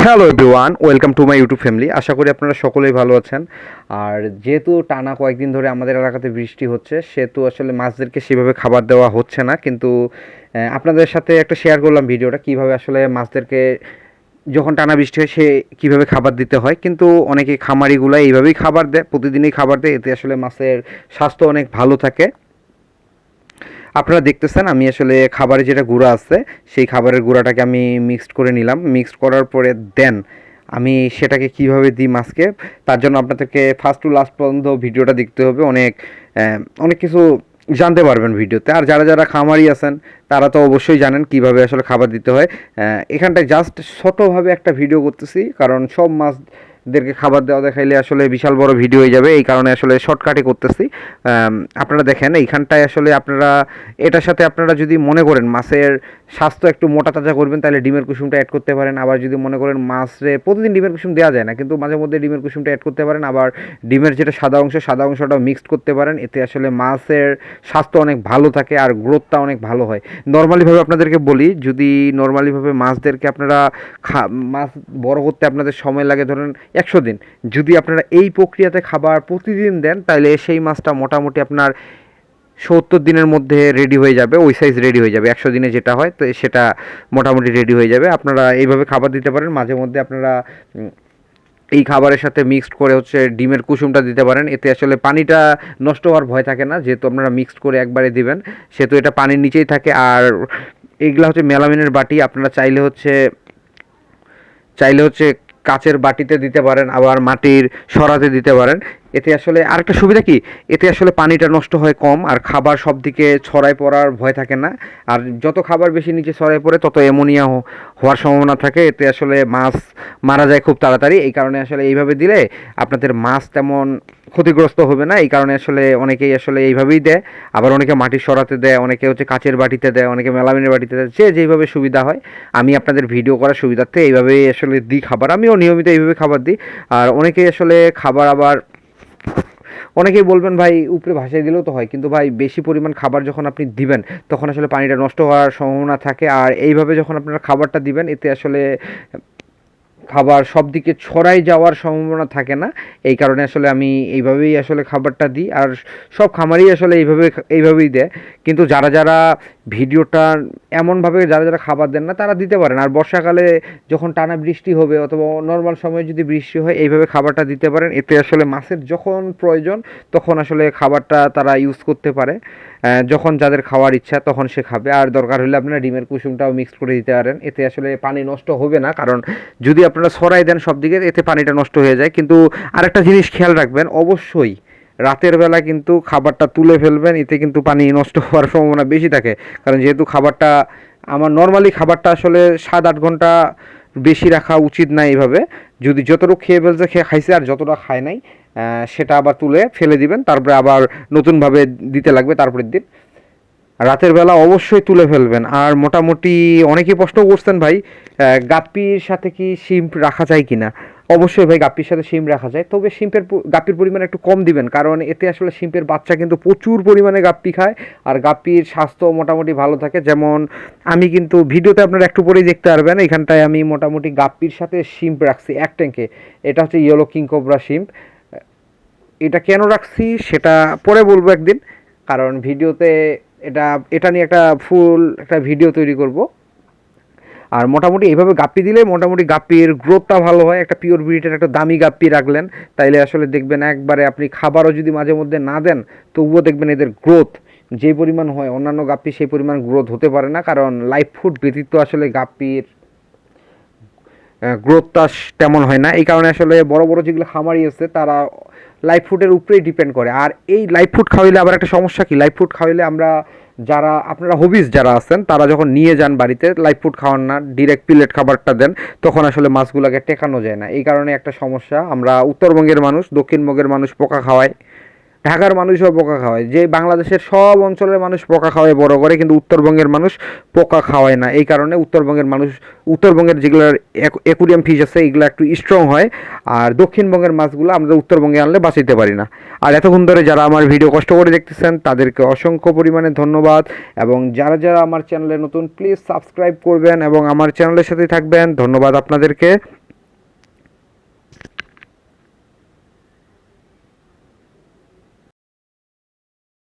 Hello everyone, welcome to my YouTube family. আশা করি আপনারা সকলেই ভালো আছেন। আর যেহেতু টানা কয়েকদিন ধরে আমাদের এলাকাতে বৃষ্টি হচ্ছে, সেহেতু আসলে মাছদেরকে সেভাবে খাবার দেওয়া হচ্ছে না। কিন্তু আপনাদের সাথে একটা শেয়ার করলাম ভিডিওটা, কীভাবে আসলে মাছদেরকে যখন টানা বৃষ্টি হয় সে কীভাবে খাবার দিতে হয়। কিন্তু অনেকে খামারিগুলো এইভাবেই খাবার দেয়, প্রতিদিনই খাবার দেয়, এতে আসলে মাছের স্বাস্থ্য অনেক ভালো থাকে। আপনারা দেখতেছেন আমি আসলে খাবারে যেটা গুঁড়া আছে সেই খাবারের গুঁড়াটাকে আমি মিক্সড করে নিলাম। মিক্সড করার পরে দেন আমি সেটাকে কিভাবে দিই মাছকে, তার জন্য আপনাদেরকে ফার্স্ট টু লাস্ট পর্যন্ত ভিডিওটা দেখতে হবে। অনেক কিছু জানতে পারবেন ভিডিওতে। আর যারা যারা খামারি আছেন তারা তো অবশ্যই জানেন কিভাবে আসলে খাবার দিতে হয়। এখানটায় জাস্ট ছোটোভাবে একটা ভিডিও করতেছি, কারণ সব মাছদেরকে খাবার দেওয়া দেখাইলে আসলে বিশাল বড় ভিডিও হয়ে যাবে, এই কারণে আসলে শর্টকাটে করতেছি। আপনারা দেখেন এইখানটায় আসলে আপনারা এটার সাথে আপনারা যদি মনে করেন মাছের স্বাস্থ্য একটু মোটা তাজা করবেন, তাহলে ডিমের কুসুমটা অ্যাড করতে পারেন। আবার যদি মনে করেন মাছে প্রতিদিন ডিমের কুসুম দেওয়া যায় না, কিন্তু মাঝে মধ্যে ডিমের কুসুমটা অ্যাড করতে পারেন। আবার ডিমের যেটা সাদা অংশটাও মিক্সড করতে পারেন। এতে আসলে মাছের স্বাস্থ্য অনেক ভালো থাকে আর গ্রোথটা অনেক ভালো হয়। নর্মালিভাবে আপনাদেরকে বলি, যদি নর্মালিভাবে মাছদেরকে আপনারা মাছ বড় করতে আপনাদের সময় লাগে ধরেন 100 দিন, যদি আপনারা এই প্রক্রিয়াতে খাবার প্রতিদিন দেন তাহলে সেই মাছটা মোটামুটি আপনার 70 দিনের মধ্যে রেডি হয়ে যাবে, ওই সাইজ রেডি হয়ে যাবে। 100 দিনে যেটা হয় তো সেটা মোটামুটি রেডি হয়ে যাবে। আপনারা এইভাবে খাবার দিতে পারেন। মাঝে মধ্যে আপনারা এই খাবারের সাথে মিক্সড করে ডিমের কুসুমটা দিতে পারেন। এতে আসলে পানিটা নষ্ট হওয়ার ভয় থাকে না, যেহেতু আপনারা মিক্সড করে একবারে দিবেন, সেহেতু এটা পানির নিচেই থাকে। আর এইগুলা মেলামিনের বাটি, আপনারা চাইলে কাচের বাটিতে দিতে পারেন, আবার মাটির সরাতে দিতে পারেন। এতে আসলে আরেকটা সুবিধা কি, এতে আসলে পানিটা নষ্ট হয় কম, আর খাবার সব দিকে ছড়ায় পড়ার ভয় থাকে না। আর যত খাবার বেশি নিচে ছড়ায় পড়ে তত অ্যামোনিয়া হওয়ার সম্ভাবনা থাকে। এতে আসলে মাছ মারা যায় খুব তাড়াতাড়ি। এই কারণে আসলে এইভাবে দিলে আপনাদের মাছ তেমন ক্ষতিগ্রস্ত হবে না। এই কারণে আসলে অনেকেই আসলে এইভাবেই দেয়। আবার অনেকে মাটির সরাতে দেয়, অনেকে কাচের বাটিতে দেয়, অনেকে মেলামিনের বাটিতে দেয়, যে যেইভাবে সুবিধা হয়। আমি আপনাদের ভিডিও করার সুবিধার্থে এইভাবেই আসলে দিই খাবার। আমিও নিয়মিত এইভাবে খাবার দিই। আর অনেকেই আসলে খাবার আবার অনেকেই বলবেন ভাই উপরে ভাসাই দিলেও তো হয়, কিন্তু ভাই বেশি পরিমাণ খাবার যখন আপনি দিবেন তখন আসলে পানিটা নষ্ট হওয়ার সম্ভাবনা থাকে। আর এইভাবে যখন আপনারা খাবারটা দিবেন, এতে আসলে খাবার সব দিকে ছড়াই যাওয়ার সম্ভাবনা থাকে না। এই কারণে আসলে আমি এইভাবেই আসলে খাবারটা দিই। আর সব খামারই আসলে এইভাবেই দেয়। কিন্তু যারা যারা ভিডিওটা এমনভাবে যারা যারা খাবার দেন না তারা দিতে পারেন। আর বর্ষাকালে যখন টানা বৃষ্টি হবে অথবা নর্মাল সময়ে যদি বৃষ্টি হয়, এইভাবে খাবারটা দিতে পারেন। এতে আসলে মাছের যখন প্রয়োজন তখন আসলে খাবারটা তারা ইউজ করতে পারে। যখন যাদের খাওয়ার ইচ্ছা তখন সে খাবে। আর দরকার হলে আপনারা ডিমের কুসুমটাও মিক্সড করে দিতে পারেন। এতে আসলে পানি নষ্ট হবে না, কারণ যদি আপনারা ছড়াই দেন সব দিকে এতে পানিটা নষ্ট হয়ে যায়। কিন্তু আরেকটা জিনিস খেয়াল রাখবেন, অবশ্যই রাতের বেলা কিন্তু খাবারটা তুলে ফেলবেন, এতে কিন্তু পানি নষ্ট হওয়ার সম্ভাবনা বেশি থাকে। কারণ যেহেতু খাবারটা আমার নর্মালি খাবারটা আসলে 7-8 ঘন্টা বেশি রাখা উচিত না। এইভাবে যদি যতটুকু খেয়ে ফেলছে খাইছে, আর যতটা খায় নাই সেটা আবার তুলে ফেলে দিবেন, তারপরে আবার নতুনভাবে দিতে লাগবে তারপরের দিন। রাতের বেলা অবশ্যই তুলে ফেলবেন। আর মোটামুটি অনেকেই প্রশ্ন করছেন ভাই গাপ্পির সাথে কি শিম্প রাখা যায় কিনা। অবশ্যই ভাই গাপ্পির সাথে শিম রাখা যায়, তবে গাপ্পির পরিমাণ একটু কম দিবেন, কারণ এতে আসলে শিম্পের বাচ্চা কিন্তু প্রচুর পরিমাণে গাপ্পি খায়। আর গাপ্পির স্বাস্থ্য মোটামুটি ভালো থাকে। যেমন আমি কিন্তু ভিডিওতে আপনারা একটু পরেই দেখতে পারবেন, এখানটায় আমি মোটামুটি গাপ্পির সাথে শিম্প রাখছি এক ট্যাঙ্কে। এটা হচ্ছে ইয়েলো কিং কোবরা শিম্প। এটা কেন রাখছি সেটা পরে বলবো একদিন, কারণ ভিডিওতে এটা নিয়ে একটা ভিডিও তৈরি করব। আর মোটামুটি এইভাবে গাপ্পি দিলে মোটামুটি গাপ্পির গ্রোথটা ভালো হয়। একটা পিওর ব্রিডের একটা দামি গাপ্পি রাখলেন তাইলে আসলে দেখবেন একবারে আপনি খাবারও যদি মাঝে মধ্যে না দেন তবুও দেখবেন এদের গ্রোথ যে পরিমাণ হয়, অন্যান্য গাপ্পি সেই পরিমাণ গ্রোথ হতে পারে না। কারণ লাইফ ফুড ব্যতীত আসলে গাপ্পির গ্রোথটা তেমন হয় না। এই কারণে আসলে বড় বড় যেগুলো খামারি আছে তারা লাইফ ফুডের উপরেই ডিপেন্ড করে। আর এই লাইফ ফুড খাওয়াইলে আবার একটা সমস্যা কি, লাইফ ফুড খাওয়াইলে আপনারা হবিস যারা আছেন তারা যখন নিয়ে যান বাড়িতে, লাইফ ফুড খাওয়ান না, ডিরেক্ট পিলেট খাবারটা দেন, তখন আসলে মাছগুলোকে টেকানো যায় না। এই কারণে একটা সমস্যা। আমরা উত্তরবঙ্গের মানুষ, দক্ষিণবঙ্গের মানুষ পোকা খাওয়ায়, ঢাকার মানুষও পোকা খাওয়ায়, যে বাংলাদেশের সব অঞ্চলের মানুষ পোকা খাওয়ায় বড় করে, কিন্তু উত্তরবঙ্গের মানুষ পোকা খাওয়ায় না। এই কারণে উত্তরবঙ্গের যেগুলো অ্যাকুরিয়াম ফিশ আছে এগুলো একটু স্ট্রং হয়। আর দক্ষিণবঙ্গের মাছগুলো আমরা উত্তরবঙ্গে আনলে বাঁচাইতে পারি না। আর এতক্ষণ ধরে যারা আমার ভিডিও কষ্ট করে দেখতেছেন তাদেরকে অসংখ্য পরিমাণে ধন্যবাদ। এবং যারা যারা আমার চ্যানেলে নতুন প্লিজ সাবস্ক্রাইব করবেন এবং আমার চ্যানেলের সাথেই থাকবেন। ধন্যবাদ আপনাদেরকে।